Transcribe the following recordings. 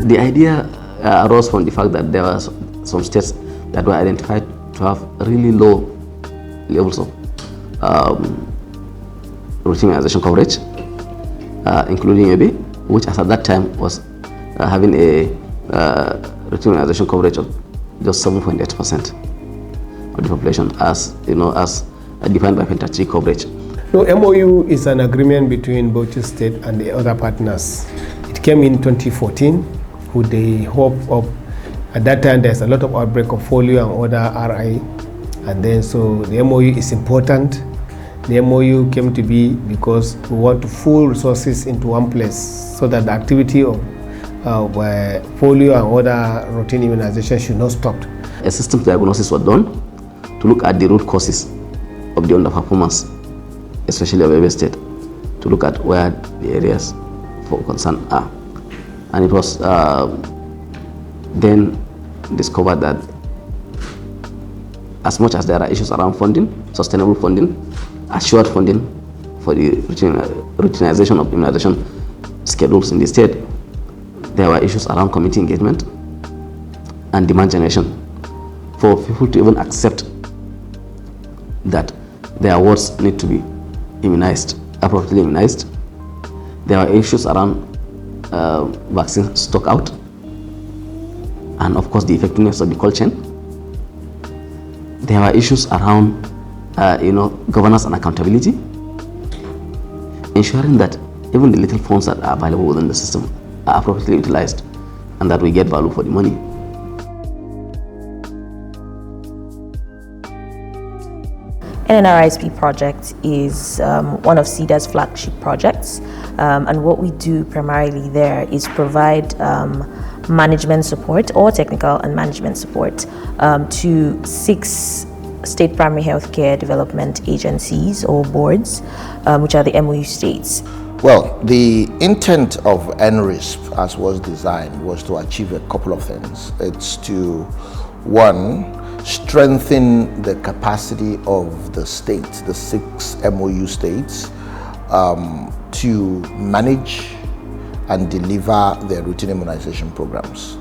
The idea arose from the fact that there were some states that were identified to have really low levels of routine immunization coverage, including Yobe, which as at that time was having a routine immunization coverage of just 7.8% of the population, as as defined by Penta-3 coverage. No, MOU is an agreement between Bauchi State and the other partners. It came in 2014 with the hope of, at that time there's a lot of outbreak of polio and other RI, and then so the MOU is important. The MOU came to be because we want to pool resources into one place so that the activity of polio and other routine immunization should not stop. A system diagnosis was done to look at the root causes of the underperformance, especially of Yobe State, to look at where the areas for concern are. And it was then discovered that as much as there are issues around funding, sustainable funding, assured funding for the routinization of immunization schedules in the state, there were issues around community engagement and demand generation for people to even accept that their wards need to be immunized, appropriately immunized. There were issues around vaccine stock out, and of course the effectiveness of the cold chain. There were issues around governance and accountability, ensuring that even the little funds that are available within the system are appropriately utilized and that we get value for the money. NNRISP project is one of SCIDAR's flagship projects, and what we do primarily there is provide management support or technical and management support to 6 state primary healthcare development agencies or boards, which are the MOU states. Well, the intent of NNRISP as was designed was to achieve a couple of things. It's to, one, strengthen the capacity of the states, the 6 MOU states, to manage and deliver their routine immunization programs.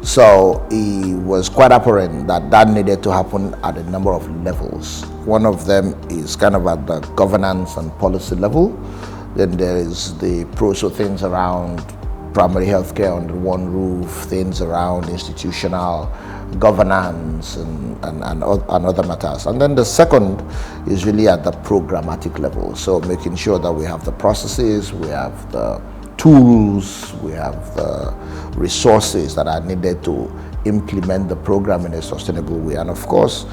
So it was quite apparent that that needed to happen at a number of levels. One of them is kind of at the governance and policy level. Then there is the so things around primary healthcare under one roof, things around institutional governance and other matters. And then the second is really at the programmatic level. So making sure that we have the processes, we have the tools, we have the resources that are needed to implement the program in a sustainable way. And of course,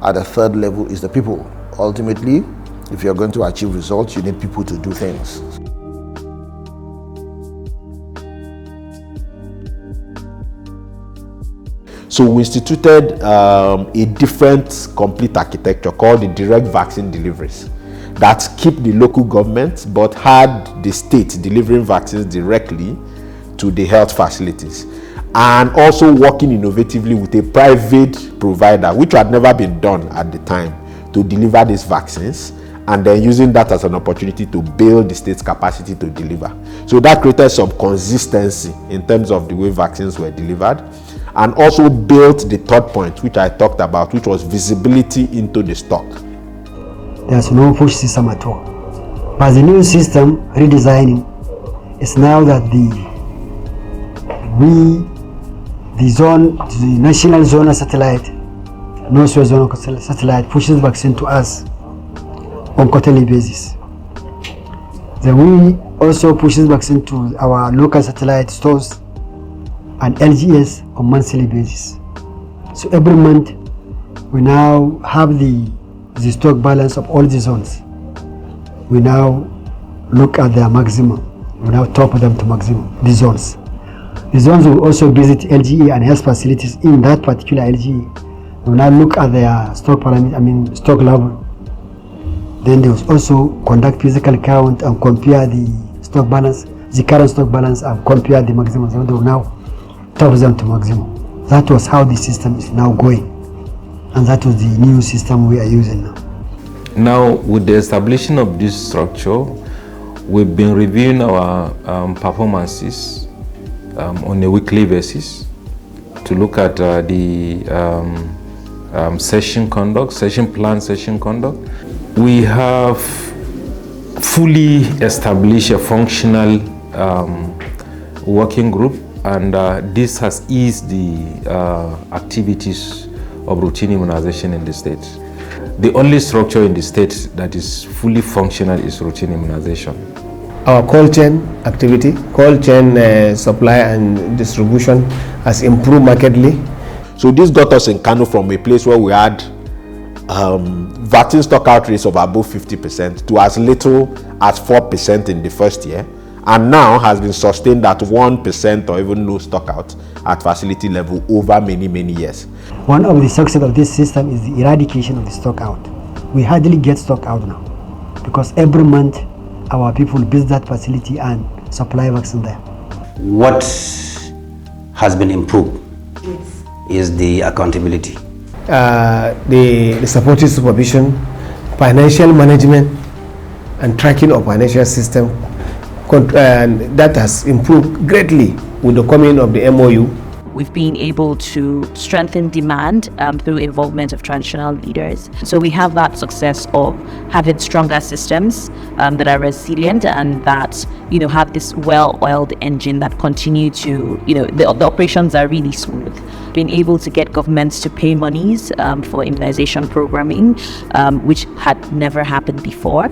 at the third level is the people. Ultimately, if you're going to achieve results, you need people to do things. So we instituted a different complete architecture called the direct vaccine deliveries that keep the local government but had the state delivering vaccines directly to the health facilities, and also working innovatively with a private provider, which had never been done at the time, to deliver these vaccines, and then using that as an opportunity to build the state's capacity to deliver. So that created some consistency in terms of the way vaccines were delivered, and also built the third point, which I talked about, which was visibility into the stock. There's no push system at all. But the new system redesigning is now that the national zonal satellite, Northwest zonal satellite pushes vaccine to us on quarterly basis. Then we also pushes vaccine to our local satellite stores and LGS on monthly basis. So every month we now have the stock balance of all the zones. We now look at their maximum. We now top them to maximum, the zones. The zones will also visit LGE and health facilities in that particular LGE. We now look at their stock parameter, stock level. Then they will also conduct physical count and compare the stock balance, the current stock balance, and compare the maximum. So they will now top them to maximum. That was how the system is now going. And that was the new system we are using now. Now, with the establishment of this structure, we've been reviewing our performances on a weekly basis to look at the session conduct, session plan, session conduct. We have fully established a functional working group, and this has eased the activities of routine immunization in the state. The only structure in the state that is fully functional is routine immunization. Our cold chain activity, cold chain supply and distribution has improved markedly. So this got us in Kano from a place where we had vaccine stockout rates of above 50% to as little as 4% in the first year, and now has been sustained at 1% or even no stockout at facility level over many years. One of the success of this system is the eradication of the stockout. We hardly get stockout now because every month our people visit that facility and supply vaccine there. What has been improved is the accountability. The supportive supervision, financial management, and tracking of financial system, and that has improved greatly with the coming of the MOU. We've been able to strengthen demand through involvement of traditional leaders. So we have that success of having stronger systems that are resilient and that, have this well-oiled engine that continue to, the operations are really smooth. Being able to get governments to pay monies for immunization programming, which had never happened before,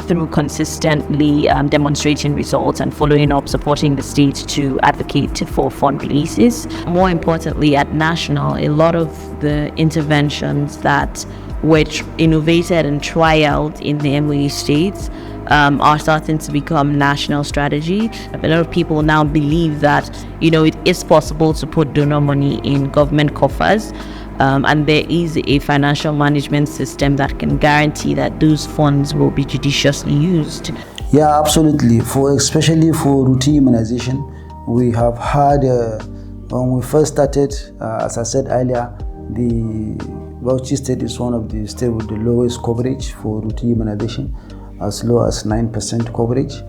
through consistently demonstrating results and following up, supporting the state to advocate for fund releases. More importantly, at national, a lot of the interventions that were innovated and trialed in the MOU states are starting to become national strategy. A lot of people now believe that, it is possible to put donor money in government coffers, and there is a financial management system that can guarantee that those funds will be judiciously used. Yeah, absolutely. Especially for routine immunization, we have had, when we first started, as I said earlier, the Bauchi state is one of the states with the lowest coverage for routine immunization, as low as 9% coverage.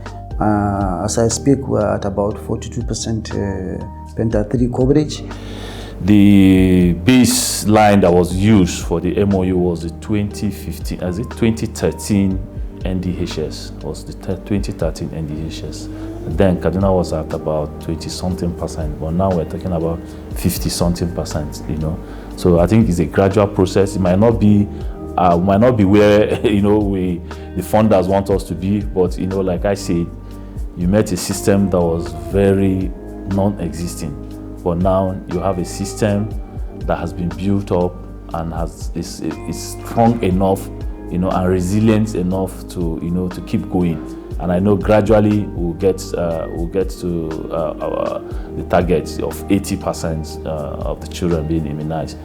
As I speak, we're at about 42% Penta 3 coverage. The baseline that was used for the MOU was the 2013 NDHS, was the 2013 NDHS. Then Kaduna was at about 20-something%, but now we're talking about 50-something%, So I think it's a gradual process. It might not be where, the funders want us to be, but, like I said, you met a system that was very non-existing, but now you have a system that has been built up and is strong enough, and resilient enough to, to keep going. And I know gradually we'll get to the target of 80% of the children being immunized.